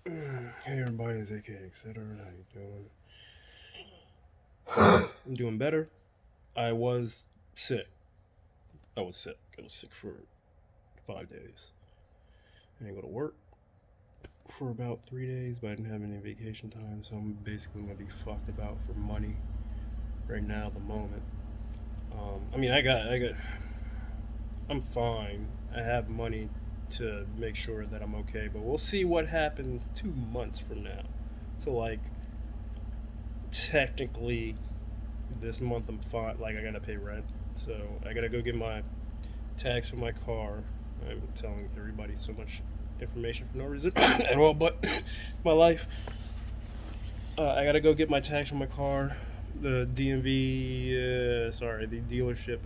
Hey everybody, it's AK etc. How you doing? I'm doing better. I was sick. I was sick. I was sick for 5 days. I didn't go to work for about 3 days, but I didn't have any vacation time, so I'm basically gonna be fucked about for money right now at the moment. I got. I'm fine. I have money to make sure that I'm okay, but we'll see what happens 2 months from now. So like, technically, this month I'm fine. Like I gotta pay rent, so I gotta go get my tags for my car. I'm telling everybody so much information for no reason at all, but my life. I gotta go get my tags for my car. The DMV, the dealership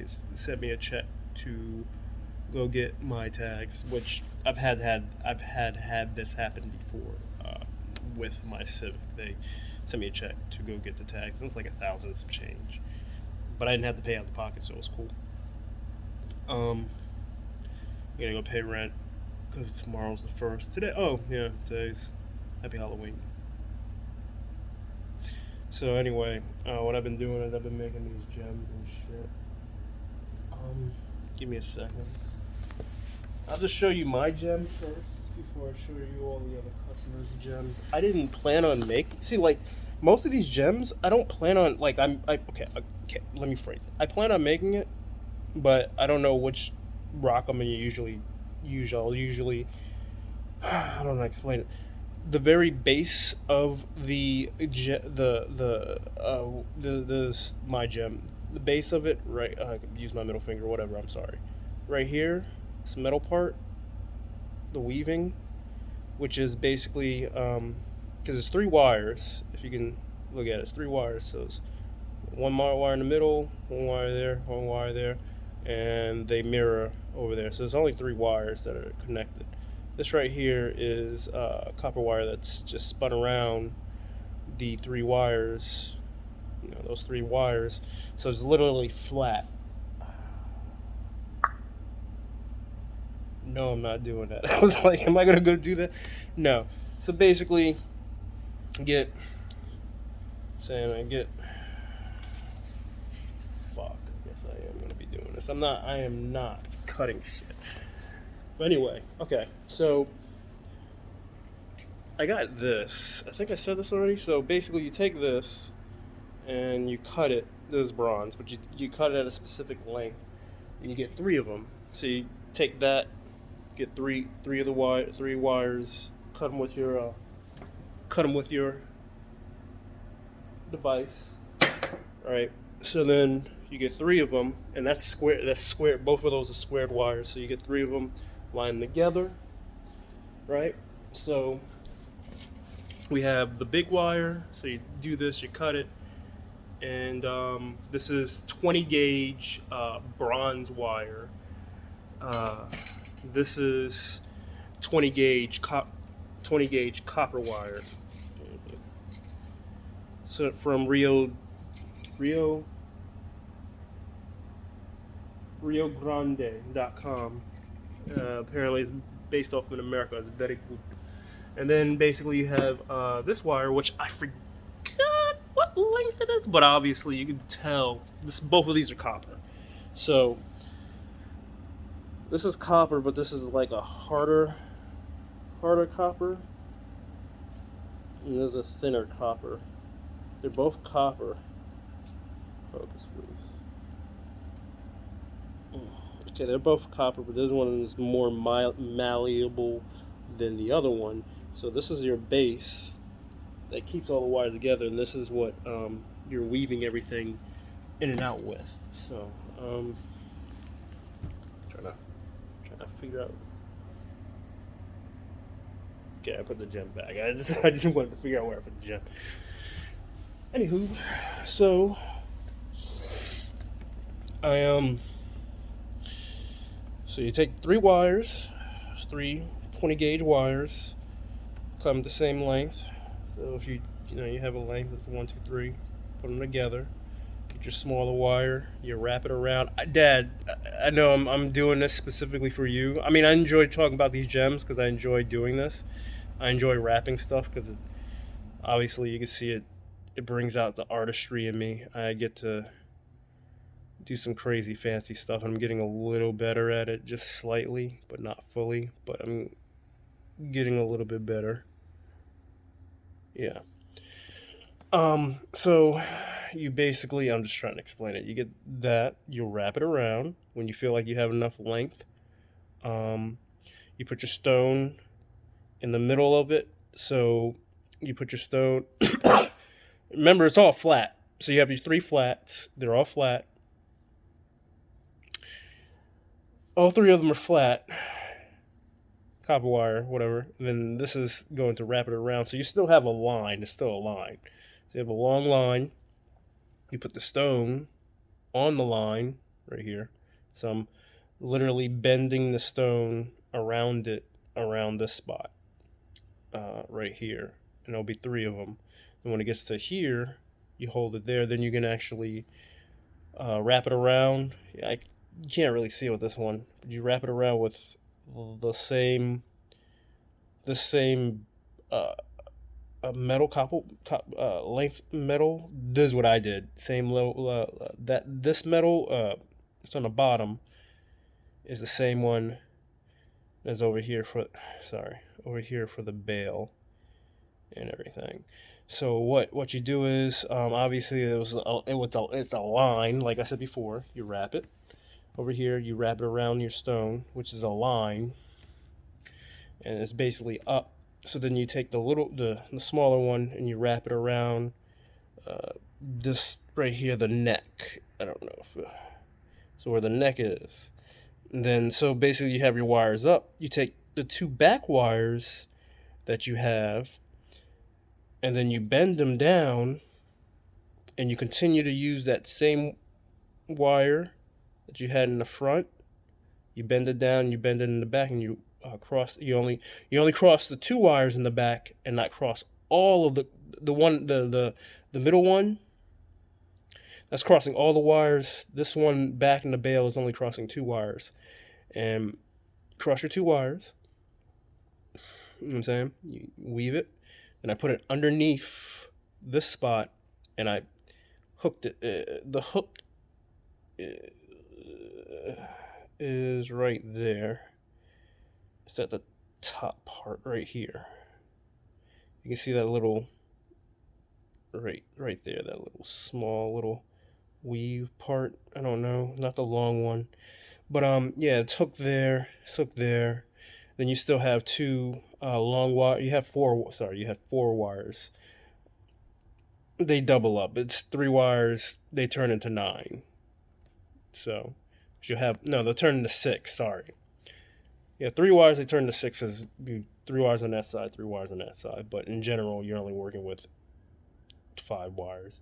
sent me a check to go get my tags, which I've had this happen before with my Civic. They sent me a check to go get the tags, and it's like 1,000 and some change, but I didn't have to pay out of the pocket, so it was cool. Um, I'm gonna go pay rent because tomorrow's the first. Today, oh yeah, today's Happy Halloween. So anyway, what I've been doing is I've been making these gems and shit. Um, Give me a second. I'll just show you my gem first before I show you all the other customers' gems. I didn't plan on making. See, like most of these gems, I don't plan on. Like okay. Let me phrase it. I plan on making it, but I don't know which rock I'm gonna usually. I don't know how to explain it. The very base of the my gem, the base of it, right? I could use my middle finger, whatever. I'm sorry. Right here, this metal part, the weaving, which is basically because it's three wires. If you can look at it, it's three wires. So it's one wire in the middle, one wire there, and they mirror over there. So there's only three wires that are connected. This right here is a copper wire that's just spun around the three wires, those three wires. So it's literally flat. No, I'm not doing that. I was like, am I gonna go do that? No. So basically, get saying I get. Fuck. I guess I am gonna be doing this. I am not cutting shit. But anyway, okay. So I got this. I think I said this already. So basically, you take this and you cut it. This is bronze, but you cut it at a specific length, and you get three of them. So you take that, get three of the three wires, cut them with your device, right? So then you get three of them, and that's square. That's square. Both of those are squared wires. So you get three of them lined together, right? So we have the big wire. So you do this, you cut it, and this is 20 gauge bronze wire. This is 20 gauge copper wire. So from RioGrande.com. Apparently, it's based off in America. It's very good. And then basically you have this wire, which I forgot what length it is, but obviously you can tell both of these are copper. So this is copper, but this is like a harder copper, and this is a thinner copper. They're both copper. Focus, please. Okay, they're both copper, but this one is more malleable than the other one. So this is your base that keeps all the wires together, and this is what you're weaving everything in and out with. So trying to figure out. Okay, I put the gem back. I just wanted to figure out where I put the gem. Anywho, so I So you take three wires, three 20 gauge wires, come the same length. So if you have a length of 1, 2, 3, put them together. Get your smaller wire, you wrap it around. Dad, I know I'm doing this specifically for you. I mean, I enjoy talking about these gems because I enjoy doing this, I enjoy wrapping stuff because obviously you can see it. It brings out the artistry in me. I get to do some crazy fancy stuff. I'm getting a little better at it, just slightly, but not fully. But I'm getting a little bit better. Yeah. So you basically, I'm just trying to explain it. You get that, you'll wrap it around when you feel like you have enough length. Um, you put your stone in the middle of it. So you put your stone. Remember, it's all flat. So you have your three flats. They're all flat. All three of them are flat. Copper wire, whatever. And then this is going to wrap it around. So you still have a line. It's still a line. So you have a long line. You put the stone on the line right here. So I'm literally bending the stone around it, around this spot right here. And there'll be three of them. And when it gets to here, you hold it there. Then you can actually wrap it around. You can't really see it with this one, but you wrap it around with the same uh, metal length metal. This is what I did. Same level. That this metal it's on the bottom is the same one as over here for the bail and everything. So what you do is obviously it's a line, like I said before. You wrap it over here. You wrap it around your stone, which is a line, and it's basically up. So then you take the smaller one and you wrap it around this right here, the neck. I don't know if so where the neck is. And then so basically you have your wires up. You take the two back wires that you have, and then you bend them down, and you continue to use that same wire that you had in the front. You bend it down, you bend it in the back, and you cross. You only cross the two wires in the back, and not cross all of the middle one. That's crossing all the wires. This one back in the bail is only crossing two wires, and cross your two wires. You know what I'm saying? You weave it, and I put it underneath this spot, and I hooked it. The hook is right there. It's at the top part right here. You can see that little right there, that little small little weave part. I don't know, not the long one. But yeah, it's hooked there, it's hooked there. Then you still have two long wire. You have four. Sorry, you have four wires. They double up. It's three wires. They turn into nine. So you have they'll turn into six. Sorry. Yeah, three wires. They turn into sixes. Three wires on that side, three wires on that side. But in general, you're only working with five wires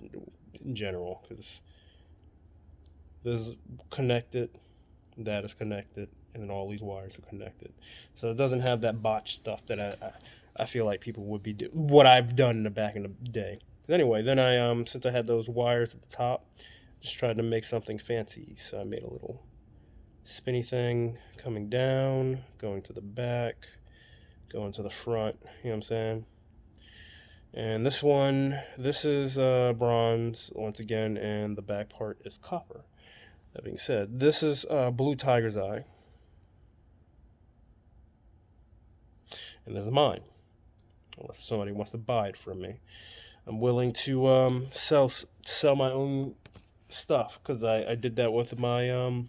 in general, because this is connected, that is connected, and then all these wires are connected. So it doesn't have that botched stuff that I feel like people would be what I've done in the back in the day. Anyway, then I since I had those wires at the top, just tried to make something fancy. So I made a little spinny thing coming down, going to the back, going to the front. You know what I'm saying? And this is bronze once again, and the back part is copper. That being said, this is blue tiger's eye, and this is mine. Unless somebody wants to buy it from me, I'm willing to sell my own stuff, because I did that with my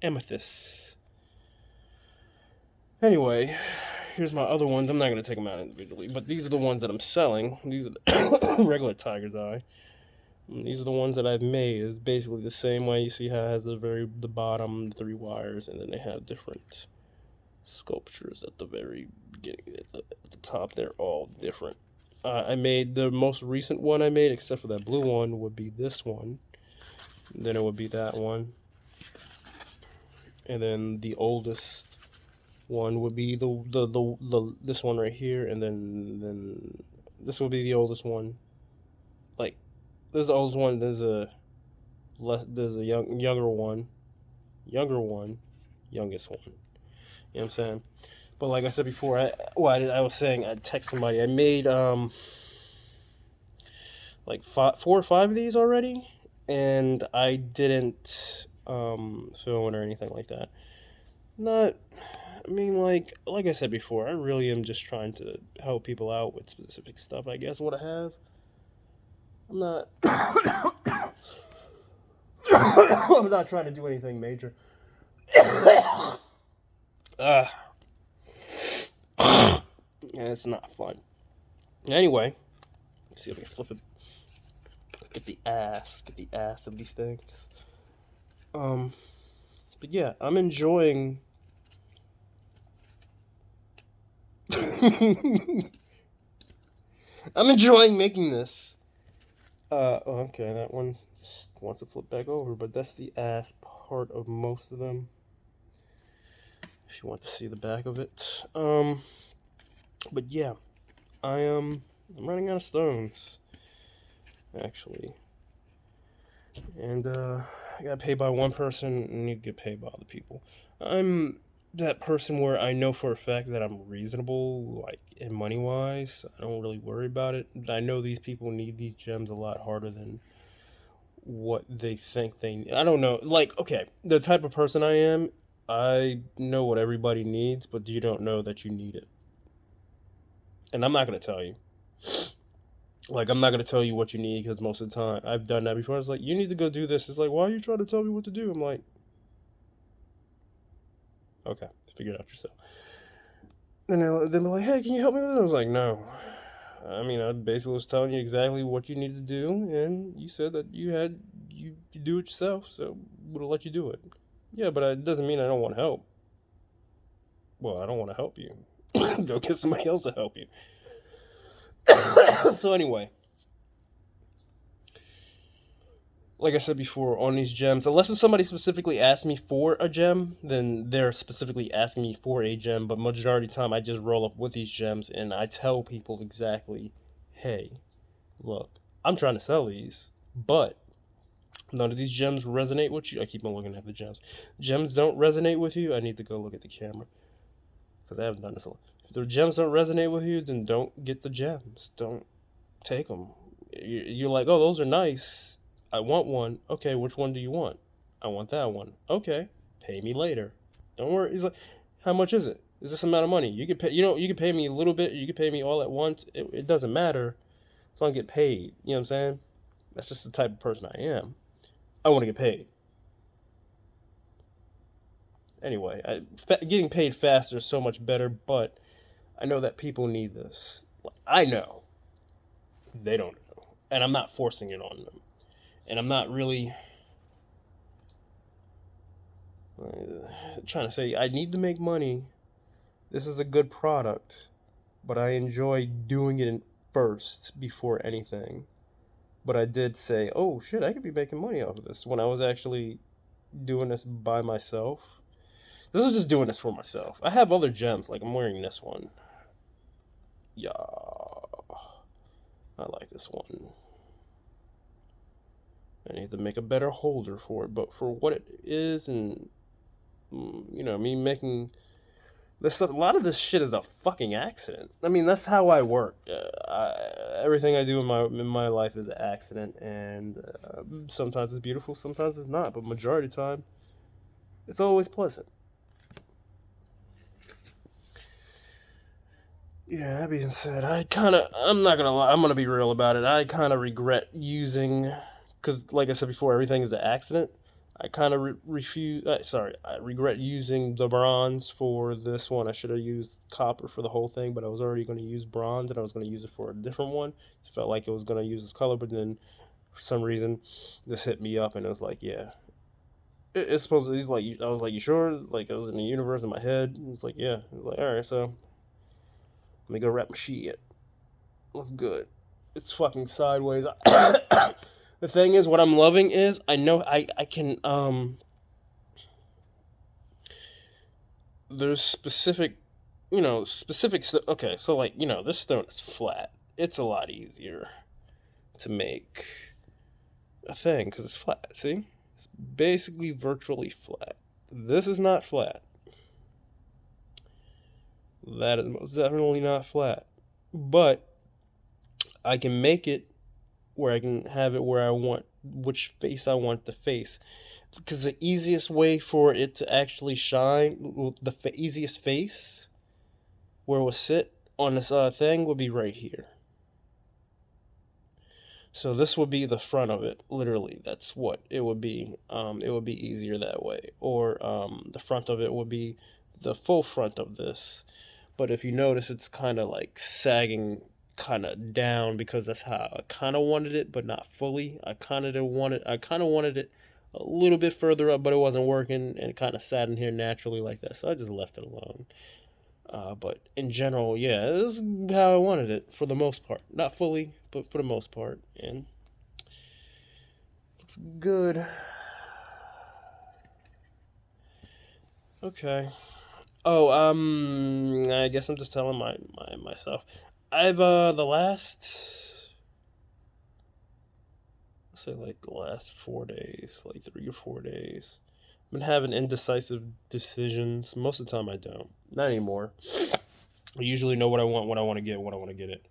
amethyst. Anyway, here's my other ones. I'm not going to take them out individually, but these are the ones that I'm selling. These are the regular tiger's eye. And these are the ones that I've made. It's basically the same way. You see how it has the bottom, the three wires, and then they have different sculptures at the very beginning. At the top, they're all different. I made the most recent one I made, except for that blue one, would be this one. And then it would be that one. And then the oldest one would be the this one right here, and then this will be the oldest one. Like, this is the oldest one. There's a younger one, youngest one. You know what I'm saying? But like I said before, I was saying I text somebody. I made like 4 or 5 of these already, and I didn't film it or anything like that. Not, I mean, like I said before, I really am just trying to help people out with specific stuff. I guess what I have. I'm not. I'm not trying to do anything major. uh, yeah, it's not fun. Anyway, let's see if I can flip it. Get the ass of these things. But yeah, I'm enjoying. I'm enjoying making this. Okay, that one just wants to flip back over, but that's the ass part of most of them. If you want to see the back of it. But yeah, I'm running out of stones, actually. And, I got paid by one person, and you get paid by other people. I'm that person where I know for a fact that I'm reasonable, like, in money-wise. I don't really worry about it. But I know these people need these gems a lot harder than what they think they need. I don't know. Like, okay, the type of person I am, I know what everybody needs, but you don't know that you need it. And I'm not going to tell you. Like, I'm not going to tell you what you need because most of the time, I've done that before. It's like, you need to go do this. It's like, why are you trying to tell me what to do? I'm like, okay, figure it out yourself. Then they'll be like, hey, can you help me with this? I was like, no. I mean, I basically was telling you exactly what you needed to do, and you said that you do it yourself, so we'll let you do it. Yeah, but it doesn't mean I don't want help. Well, I don't want to help you. Go get somebody else to help you. So anyway, like I said before, on these gems, unless if somebody specifically asks me for a gem, then they're specifically asking me for a gem. But majority of the time, I just roll up with these gems and I tell people exactly, hey, look, I'm trying to sell these, but none of these gems resonate with you. I keep on looking at the gems. Gems don't resonate with you. I need to go look at the camera because I haven't done this a lot. If the gems don't resonate with you, then don't get the gems. Don't take them. You're like, oh, those are nice. I want one. Okay, which one do you want? I want that one. Okay, pay me later. Don't worry. He's like, how much is it? Is this amount of money? You can pay. You can pay me a little bit. You can pay me all at once. It doesn't matter. As long as I get paid. You know what I'm saying? That's just the type of person I am. I want to get paid. Anyway, getting paid faster is so much better, but I know that people need this. I know. They don't know. And I'm not forcing it on them. And I'm not really trying to say I need to make money. This is a good product, but I enjoy doing it first before anything. But I did say, oh shit, I could be making money off of this when I was actually doing this by myself. This was just doing this for myself. I have other gems, like I'm wearing this one. Yeah, I like this one. I need to make a better holder for it, but for what it is, and me making this stuff, a lot of this shit is a fucking accident. I mean, that's how I work. Everything I do in my life is an accident, and sometimes it's beautiful, sometimes it's not. But majority of the time, it's always pleasant. Yeah, that being said, I'm not gonna lie, I'm gonna be real about it. I kind of regret using, because like I said before, everything is an accident. I kind of I regret using the bronze for this one. I should have used copper for the whole thing, but I was already going to use bronze, and I was going to use it for a different one. It felt like it was going to use this color, but then for some reason, this hit me up, and it was like, yeah. It's supposed to, I was like, you sure? Like, it was in the universe in my head. And it's like, yeah. I was like, alright, so let me go wrap my shit. Looks good. It's fucking sideways. The thing is, what I'm loving is, I know I can, there's specific, okay, so like, this stone is flat. It's a lot easier to make a thing, because it's flat, see? It's basically virtually flat. This is not flat. That is most definitely not flat. But I can make it where I can have it where I want, which face I want to face. Because the easiest way for it to actually shine, easiest face where it will sit on this thing would be right here. So this would be the front of it, literally. That's what it would be. It would be easier that way. Or the front of it would be the full front of this. But if you notice, it's kind of like sagging kind of down because that's how I kind of wanted it, but not fully. I kind of wanted it a little bit further up, but it wasn't working, and it kind of sat in here naturally like that. So I just left it alone. But in general, yeah, this is how I wanted it for the most part. Not fully, but for the most part. And it's good. Okay. Oh, I guess I'm just telling myself. I've the last, let's say like the last 4 days, like 3 or 4 days, I've been having indecisive decisions. Most of the time I don't. Not anymore. I usually know what I want, what I want to get, what I want to get it.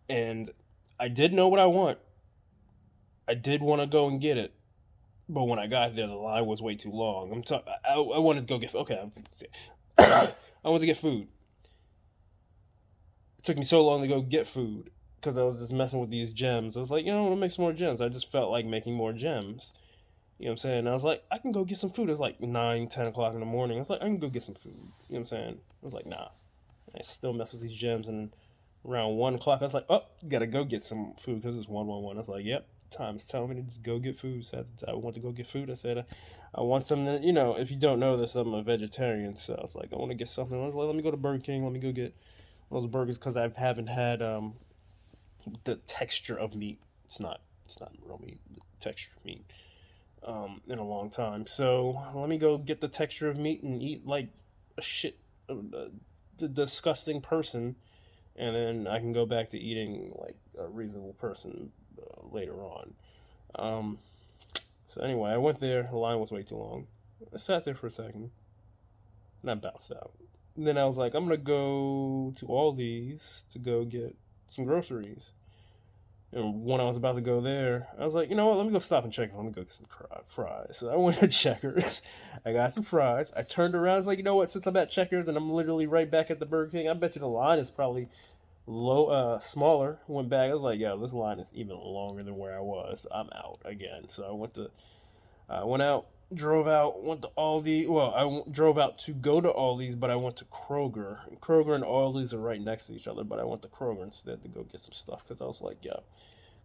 And I did know what I want. I did want to go and get it. But when I got there, the line was way too long. I wanted to go get, okay, I wanted to get food. It took me so long to go get food because I was just messing with these gems. I was like, I want to make some more gems. I just felt like making more gems. You know what I'm saying? I was like, I can go get some food. It's like 9, 10 o'clock in the morning. I was like, I can go get some food. You know what I'm saying? I was like, nah. I still mess with these gems. And around 1 o'clock, I was like, oh, gotta go get some food because it's 111. I was like, yep, time's telling me to just go get food. So I want to go get food. I said, I want something, if you don't know this, I'm a vegetarian. So I was like, I want to get something. I was like, let me go to Burger King. Let me go get those burgers because I haven't had the texture of meat. It's not real meat. The texture of meat in a long time. So let me go get the texture of meat and eat like a shit, the disgusting person, and then I can go back to eating like a reasonable person later on. Um, so anyway, I went there. The line was way too long. I sat there for a second, and I bounced out. And then I was like, I'm gonna go to Aldi's to go get some groceries. And when I was about to go there, I was like, you know what? Let me go stop and check. Let me go get some fries. So I went to Checkers. I got some fries. I turned around. I was like, you know what? Since I'm at Checkers and I'm literally right back at the Burger King, I bet you the line is probably smaller. Went back. I was like, yo, this line is even longer than where I was. I'm out again. So I went out, drove out, went to Aldi. Well, drove out to go to Aldi's, but I went to Kroger. And Kroger and Aldi's are right next to each other, but I went to Kroger instead to go get some stuff because I was like, yo,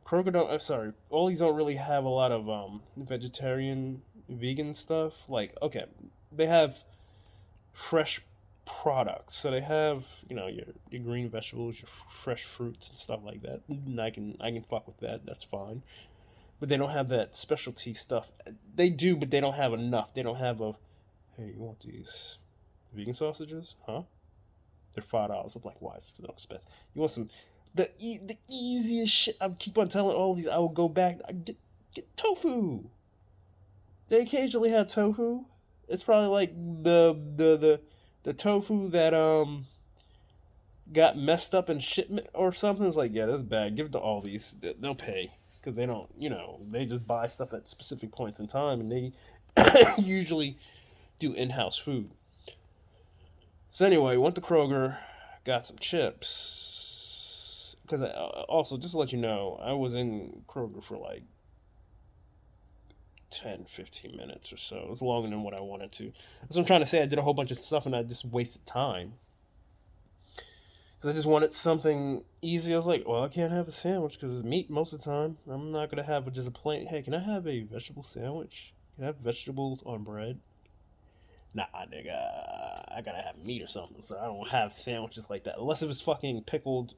Kroger don't. I'm sorry, Aldi's don't really have a lot of vegetarian, vegan stuff. Like, okay, they have fresh products, so they have your green vegetables, your fresh fruits and stuff like that. And I can fuck with that. That's fine. But they don't have that specialty stuff. They do, but they don't have enough. They don't have a. Hey, you want these vegan sausages? Huh? They're $5. I'm like, why is it so expensive? You want some the easiest shit? I keep on telling all these. I will go back. I get tofu. They occasionally have tofu. It's probably like the tofu that got messed up in shipment or something. It's like, yeah, that's bad. Give it to all these. They'll pay because they don't, they just buy stuff at specific points in time, and they usually do in-house food. So anyway, went to Kroger, got some chips. Because also, just to let you know, I was in Kroger for like 10, 15 minutes or so. It was longer than what I wanted to. That's what I'm trying to say. I did a whole bunch of stuff and I just wasted time. Because I just wanted something easy. I was like, well, I can't have a sandwich because it's meat most of the time. I'm not going to have just a plain, hey, can I have a vegetable sandwich? Can I have vegetables on bread? Nah, nigga, I gotta have meat or something, so I don't have sandwiches like that. Unless it was fucking pickled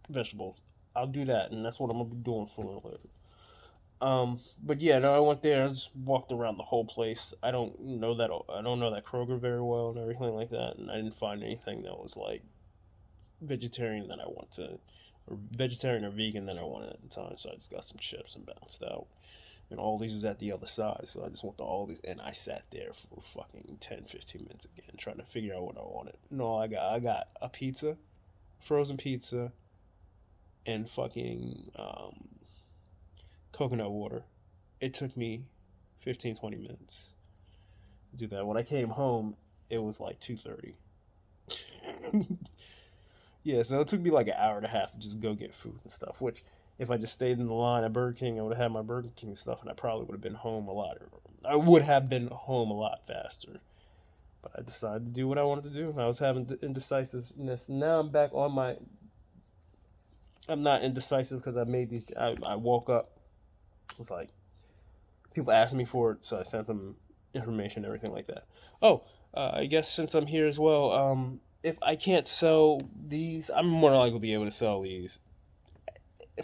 vegetables. I'll do that, and that's what I'm gonna be doing for a little later. But yeah, no, I went there. I just walked around the whole place. I don't know that Kroger very well and everything like that, and I didn't find anything that was like vegetarian that I want to, or vegetarian or vegan that I wanted at the time. So I just got some chips and bounced out. and Aldi's was at the other side. So I just went to Aldi's, and I sat there for fucking 10, 15 minutes again, trying to figure out what I wanted. No, I got a pizza, frozen pizza, and fucking coconut water. It took me 15, 20 minutes to do that. When I came home, it was like 2:30. Yeah, so it took me like an hour and a half to just go get food and stuff. Which, if I just stayed in the line at Burger King, I would have had my Burger King stuff, and I probably would have been home a lot. I would have been home a lot faster. But I decided to do what I wanted to do. I was having indecisiveness. Now I'm back on my. I'm not indecisive because I made these. I woke up. It's like people asked me for it, so I sent them information, and everything like that. Oh, I guess since I'm here as well, if I can't sell these, I'm more likely to be able to sell these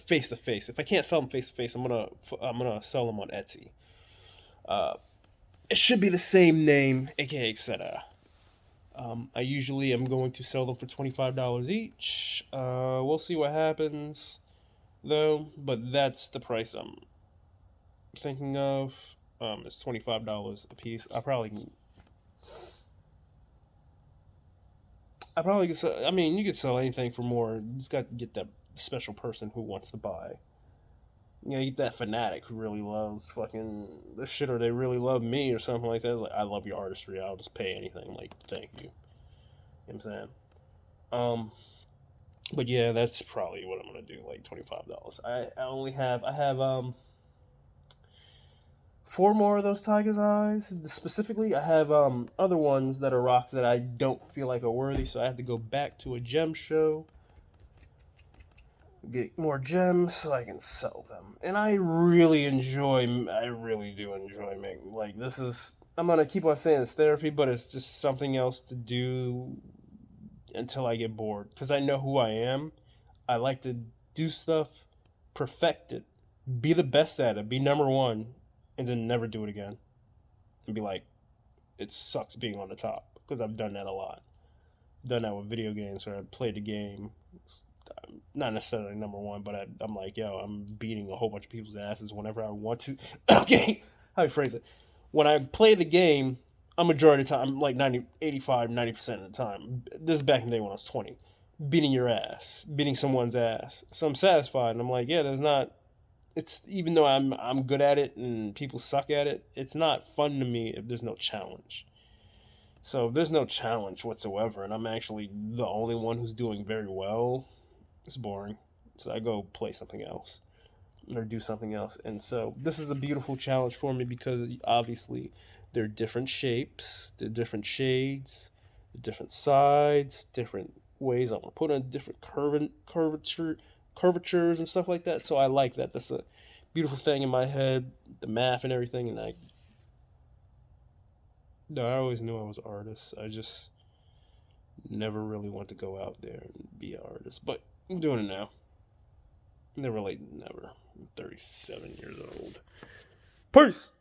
face to face. If I can't sell them face to face, I'm gonna sell them on Etsy. Uh, it should be the same name, aka etc. I usually am going to sell them for $25 each. We'll see what happens, though. But that's the price I'm thinking of. It's $25 a piece. I probably could sell. I mean, you could sell anything for more. You just got to get that special person who wants to buy. You know, you get that fanatic who really loves fucking this shit, or they really love me, or something like that. Like, I love your artistry. I'll just pay anything. Like, thank you. You know what I'm saying? Um, but yeah, that's probably what I'm gonna do. Like $25. I have four more of those tiger's eyes. Specifically, I have other ones that are rocks that I don't feel like are worthy, so I have to go back to a gem show, get more gems so I can sell them. And I really do enjoy making, like, this is, I'm gonna keep on saying it's therapy, but it's just something else to do until I get bored. Because I know who I am. I like to do stuff, perfect it, be the best at it, be number one, and then never do it again. And be like, it sucks being on the top. Because I've done that a lot. I've done that with video games where I played the game, not necessarily number one, but I'm like, yo, I'm beating a whole bunch of people's asses whenever I want to. Okay, how do you phrase it? When I play the game, a majority of the time, like 90, 85, 90% of the time. This is back in the day when I was 20. Beating your ass, beating someone's ass. So I'm satisfied, and I'm like, yeah, there's not. It's, even though I'm good at it and people suck at it, it's not fun to me if there's no challenge. So if there's no challenge whatsoever, and I'm actually the only one who's doing very well, it's boring. So I go play something else or do something else. And so this is a beautiful challenge for me because obviously there are different shapes, there are different shades, different sides, different ways I'm gonna put in different curvatures and stuff like that. So I like that. That's a beautiful thing in my head, the math and everything. And I always knew I was an artist. I just never really want to go out there and be an artist. But I'm doing it now. Never late, never. I'm 37 years old. Peace!